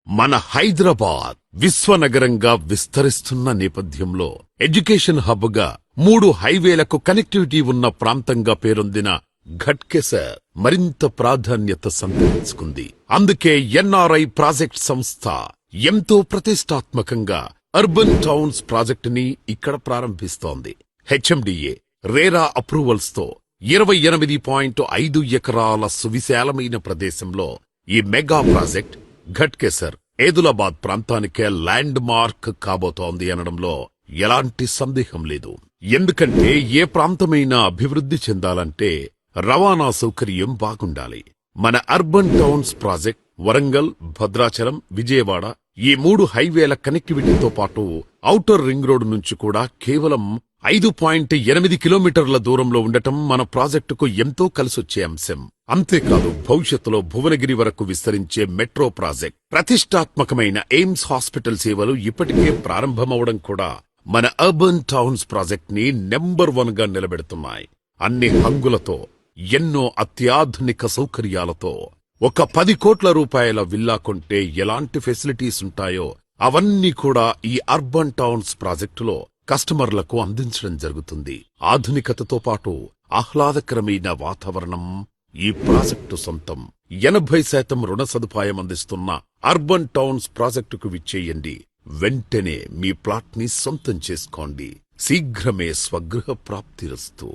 మన హైదరాబాద్ విశ్వనగరంగా విస్తరిస్తున్న నేపథ్యంలో ఎడ్యుకేషన్ హబ్ గా 3 హైవేలకు కనెక్టివిటీ ఉన్న ప్రాంతంగా పేరొందిన ఘట్కేసర్ మరింత ప్రాధాన్యత సంతరించుకుంది. అందుకే ఎన్ఆర్ఐ ప్రాజెక్ట్ సంస్థ ఎంతో ప్రతిష్టాత్మకంగా అర్బన్ టౌన్స్ ప్రాజెక్టుని ఇక్కడ ప్రారంభిస్తోంది. హెచ్ఎండిఏ రేరా అప్రూవల్స్ తో 28.5 ఎకరాల సువిశాలమైన ప్రదేశంలో ఈ మెగా ప్రాజెక్ట్ ఘట్కేసర్ ఏదులాబాద్ ప్రాంతానికే ల్యాండ్ మార్క్ కాబోతోంది అనడంలో ఎలాంటి సందేహం లేదు. ఎందుకంటే ఏ ప్రాంతమైనా అభివృద్ధి చెందాలంటే రవాణా సౌకర్యం బాగుండాలి. మన urban towns project Warangal, Bhadrachalam, Vijayawada ఈ 3 హైవేల కనెక్టివిటీతో పాటు ఔటర్ రింగ్ రోడ్ నుంచి కూడా కేవలం 5.8 కిలోమీటర్ల దూరంలో ఉండటం మన ప్రాజెక్టుకు ఎంతో కలిసొచ్చే అంశం. అంతేకాదు భవిష్యత్తులో భువనగిరి వరకు విస్తరించే మెట్రో ప్రాజెక్ట్, ప్రతిష్టాత్మకమైన ఎయిమ్స్ హాస్పిటల్ సేవలు ఇప్పటికే ప్రారంభమవడం కూడా మన అర్బన్ టౌన్స్ ప్రాజెక్ట్ ని నెంబర్ 1 గా నిలబెడుతున్నాయి. అన్ని హంగులతో, ఎన్నో అత్యాధునిక సౌకర్యాలతో ఒక 10 కోట్ల రూపాయల విల్లా కొంటే ఎలాంటి ఫెసిలిటీస్ ఉంటాయో అవన్నీ కూడా ఈ అర్బన్ టౌన్స్ ప్రాజెక్టులో కస్టమర్లకు అందించడం జరుగుతుంది. ఆధునికతతో పాటు ఆహ్లాదకరమైన వాతావరణం ఈ ప్రాజెక్టు సొంతం. 80% రుణ సదుపాయం అందిస్తున్న అర్బన్ టౌన్స్ ప్రాజెక్టుకు విచ్చేయండి. వెంటనే మీ ప్లాట్ ని సొంతం చేసుకోండి. శీఘ్రమే స్వగృహ ప్రాప్తిరస్తు.